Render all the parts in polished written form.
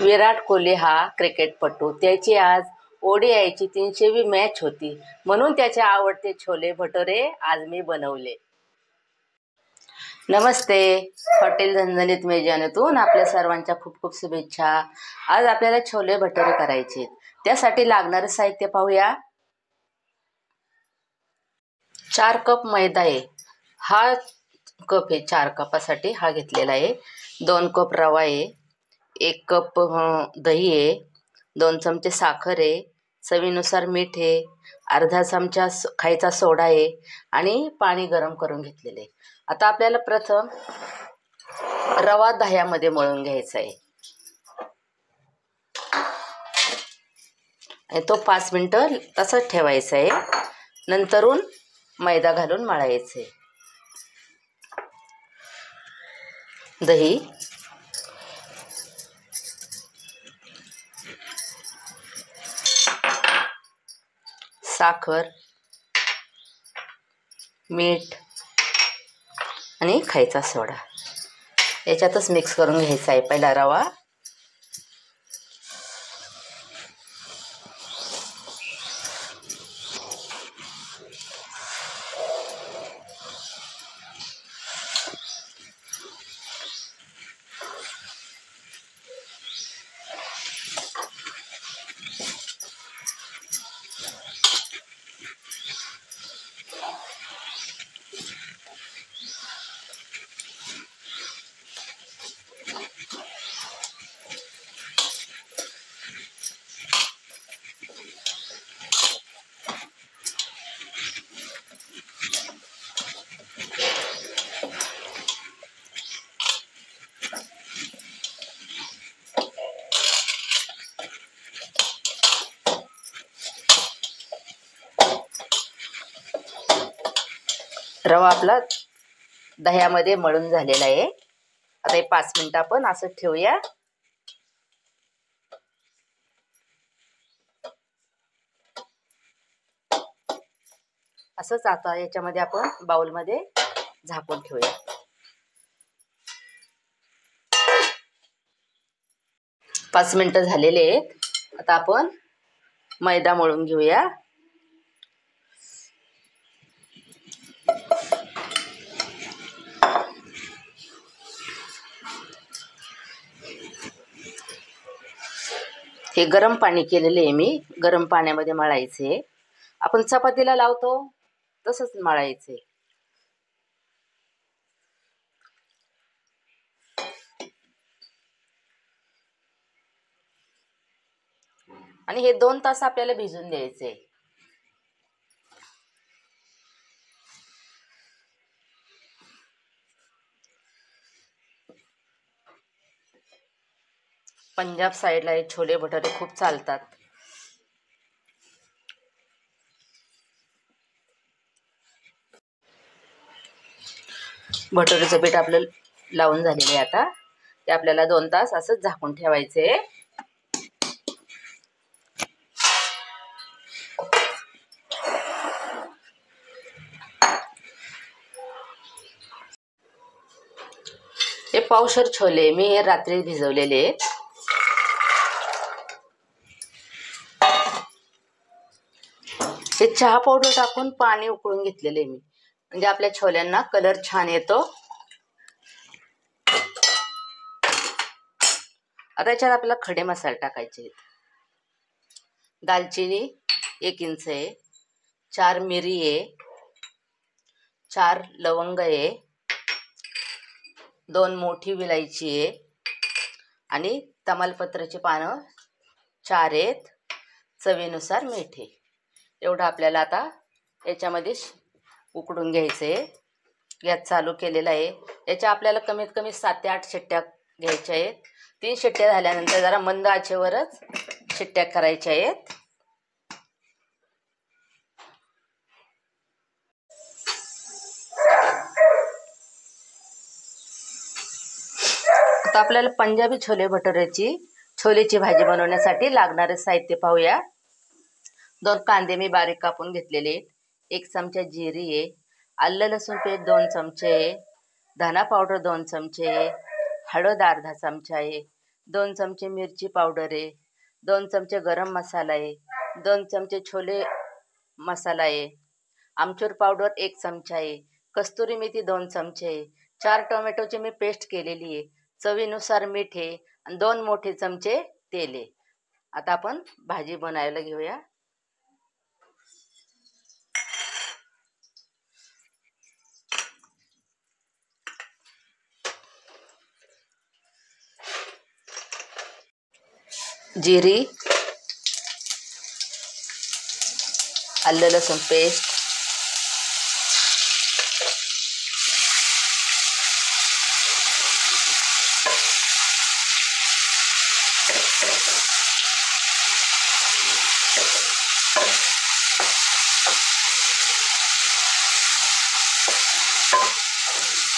विराट कोहली हा क्रिकेटपटू. त्याची आज ODIची 300वी मॅच होती, म्हणून त्याचे आवडते छोले भटुरे आज मी बनवले. नमस्ते, हॉटेल झणझणीत मेजवानीतून आपल्या सर्वांच्या खूप खूप शुभेच्छा. आज आपल्याला छोले भटुरे करायचे. त्यासाठी लागणारे साहित्य पाहूया. 4 कप मैदा आहे. हा कप आहे, 4 कपासाठी हा घेतलेला आहे. 2 कप रवा आहे, 1 कप दही आहे, 2 चमचे साखर आहे, चवीनुसार मीठ आहे, अर्धा चमचा खायचा सोडा आहे आणि पाणी गरम करून घेतलेले. आता आपल्याला प्रथम रवा दह्यामध्ये मळून घ्यायचा आहे आणि तो 5 मिनिटं तसंच ठेवायचा आहे. नंतरून मैदा घालून मळायचं आहे. दही, साखर, मीठ आणि खायचा सोडा याच्यातच मिक्स करून घ्यायचा आहे. पहिला रवा, रवा आपला दह्यामध्ये मळून झालेला आहे. आता हे 5 मिनिटं आपण असं ठेवूया. असंच आता याच्यामध्ये आपण बाउलमध्ये झाकून ठेवूया. 5 मिनिटं झालेले आहेत. आता आपण मैदा मळून घेऊया. हे गरम पाणी केलेले आहे मी. गरम पाण्यामध्ये मळायचे. आपण चपातीला लावतो तसंच मळायचे. आणि हे 2 तास आपल्याला भिजून द्यायचे. पंजाब साईडला हे छोले भटुरे खूप चालतात. भटुरेचं पीठ आपलं लावून झालेले आहे. आता ते आपल्याला 2 तास असंच झाकून ठेवायचे. हे पावशर छोले मी हे रात्री भिजवलेले. हे चहा पावडर टाकून पाणी उकळून घेतलेले मी, म्हणजे आपल्या छोल्यांना कलर छान येतो. आता याच्यात आपल्याला खडे मसाले टाकायचे आहेत. दालचिनी 1 इंच आहे, 4 मिरी आहे, 4 लवंग आहे, 2 मोठी विलायची आहे आणि तमालपत्राची पानं 4 आहेत. चवीनुसार मीठ आहे. एवढं आपल्याला आता याच्यामध्ये उकडून घ्यायचं आहे. गॅस चालू केलेला आहे. याच्या आपल्याला कमीत कमी 7 ते 8 शिट्ट्या घ्यायच्या आहेत. 3 शिट्ट्या झाल्यानंतर जरा मंद आचेवरच शिट्ट्या करायच्या आहेत. आता आपल्याला पंजाबी छोले भटुरेची छोलेची भाजी बनवण्यासाठी लागणारे साहित्य पाहूया. 2 कांदे मी बारीक कापून घेतलेले, 1 चमचा जिरे आहे, आलं लसूण पेस्ट 2 चमचे, धना पावडर 2 चमचे, हळद अर्धा चमचा आहे, 2 चमचे मिरची पावडर आहे, 2 चमचे गरम मसाला आहे, 2 चमचे छोले मसाला आहे, आमचूर पावडर 1 चमचा आहे, कस्तुरी मेथी 2 चमचे आहे, 4 टोमॅटोची मी पेस्ट केलेली आहे, चवीनुसार मीठ आहे आणि 2 मोठे चमचे तेल आहे. आता आपण भाजी बनायला घेऊया. जिरी, आलं लसूण पेस्ट,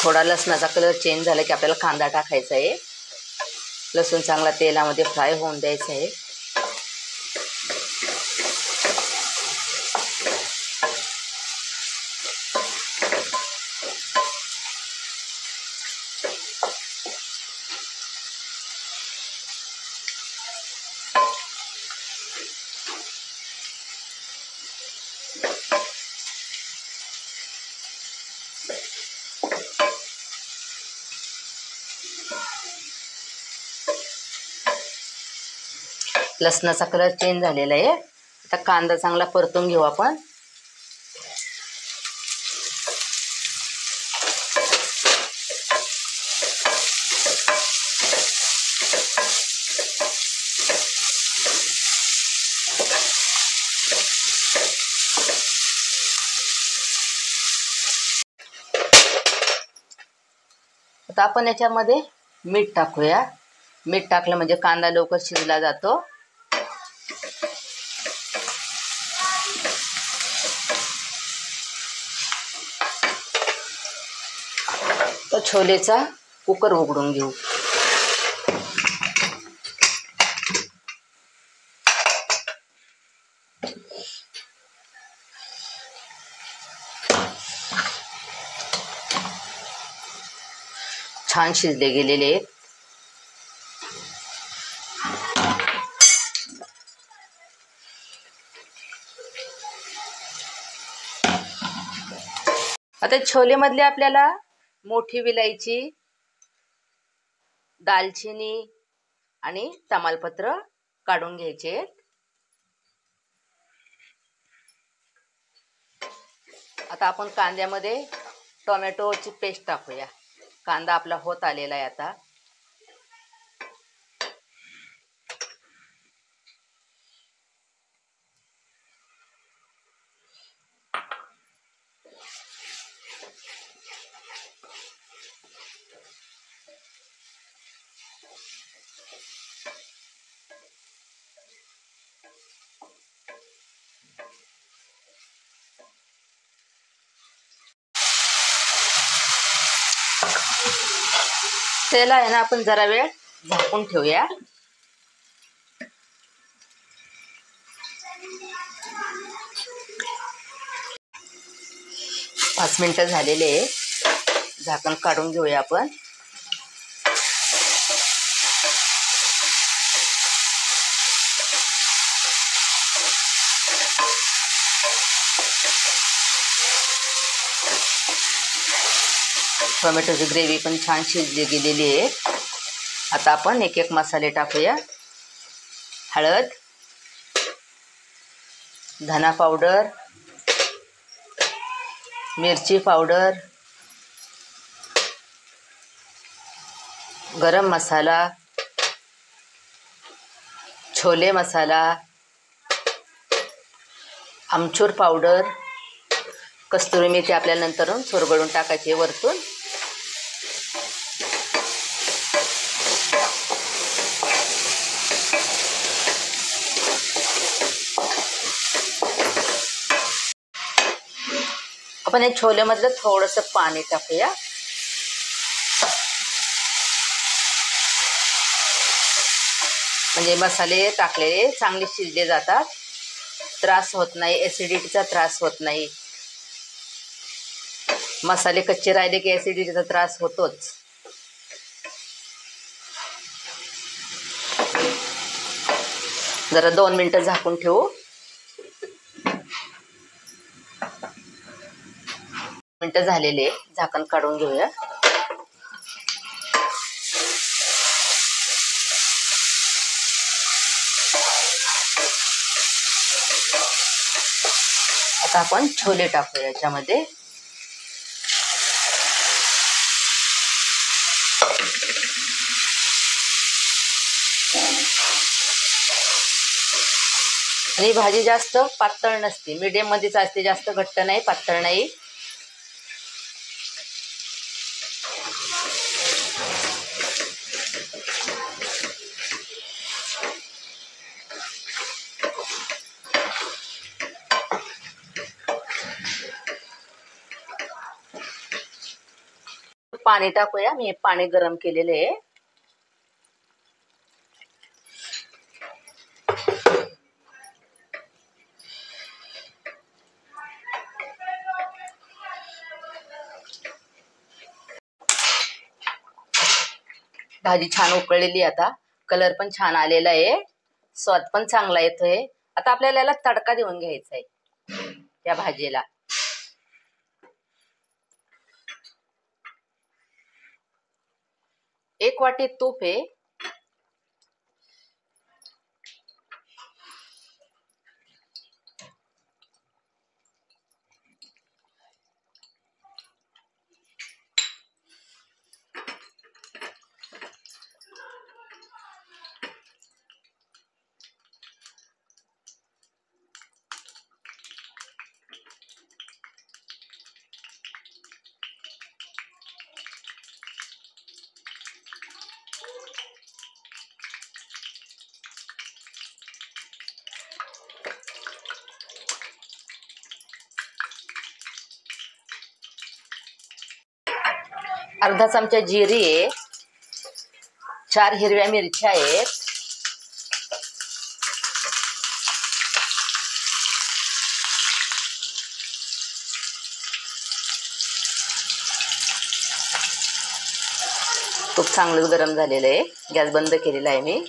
थोडा लसणाचा कलर चेंज झाला की आपल्याला कांदा टाकायचा आहे. लसूण चांगला तेलामध्ये फ्राय होऊन द्यायचं आहे. लसणाचा कलर चेंज झालेला आहे. आता कांदा चांगला परतून घेऊ आपण. आता आपण याच्यामध्ये मीठ टाकूया. मीठ टाकलं म्हणजे कांदा लवकर शिजला जातो. तर छोलेचा कुकर उघडून घेऊ. छान शिजले गेलेले आहेत. आता छोले मधले आपल्याला मोठी विलायची, दालचिनी आणि तमालपत्र काढून घ्यायचे आहेत. आता आपण कांद्यामध्ये टोमॅटोची पेस्ट टाकूया. कांदा आपला होत आलेला आहे आता. त्याला आहे ना आपण जरा वेळ झाकून ठेवूया. पाच मिनिटं झालेले आहे. झाकण काढून घेऊया आपण. टोमॅटोची ग्रेव्ही पण छान शिजली गेलेली आहे. आता आपण एक एक मसाले टाकूया. हळद, धना पावडर, मिरची पावडर, गरम मसाला, छोले मसाला, आमचूर पावडर, कस्तुरी मेथी आपल्याला नंतर चुरगळून टाकायची वरतून. आपण हे छोलेमधलं थोडंसं पाणी टाकूया. म्हणजे मसाले टाकलेले चांगले शिजले जातात. त्रास होत नाही, ॲसिडिटीचा त्रास होत नाही. मसाले कच्चे राहिले की ॲसिडिटीचा त्रास होतोच. जरा 2 मिनिटं झाकून ठेवू. मिनिटं झालेले, झाकण काढून घेऊया. आता आपण छोले टाकूया याच्यामध्ये. आणि भाजी जास्त पातळ नसते, मीडियम मध्येच असते, जास्त घट्ट नाही पातळ नाही. पाणी टाकूया. मी पाणी गरम केलेले आहे. भाजी छान उकळलेली. आता कलर पण छान आलेला आहे, स्वाद पण चांगला येतोय. आता आपल्याला याला तडका देऊन घ्यायचा आहे या भाजीला. 1 वाटी तूप आहे. अर्धा चमचा जिरी आहे. 4 हिरव्या मिरच्या आहेत. खूप चांगलं गरम झालेलं आहे. गॅस बंद केलेला आहे मी.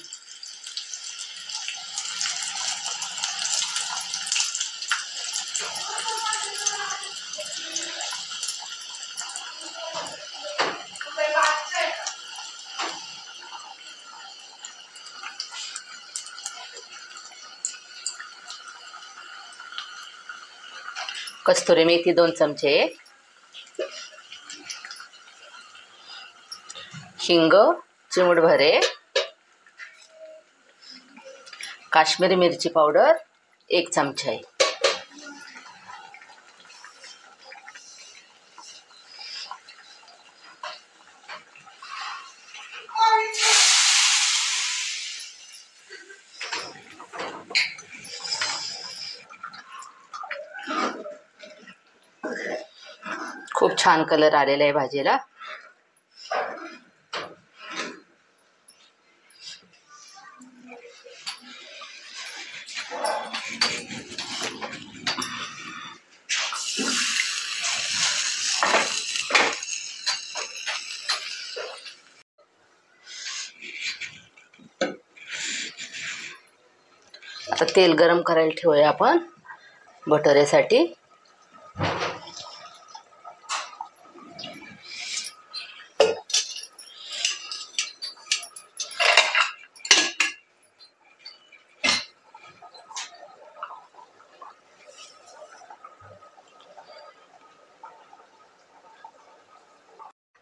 कस्तुरी मेथी 2 चमचे, हिंग चिमूटभर आहे, काश्मीरी मिरची पावडर 1 चमचा आहे. खूप छान कलर आलेला आहे भाजीला. आता तेल गरम करायला ठेवूया आपण भटुऱ्यासाठी.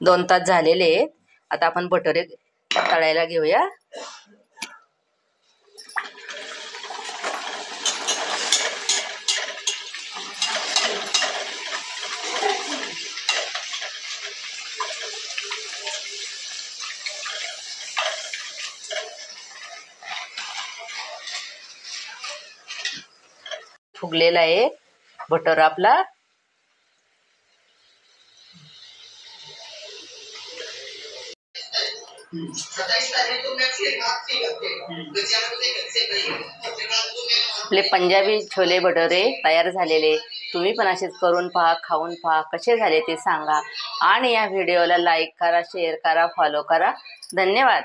दोन तास झालेले आहेत. आता आपण भटुरे तळायला घेऊया. फुगलेला आहे भटुरा आपला. आपले पंजाबी छोले भटुरे तयार झालेले. तुम्ही पण असेच करून पहा, खाऊन पहा, कसे झाले ते सांगा. आणि या व्हिडिओला लाईक करा, शेअर करा, फॉलो करा. धन्यवाद.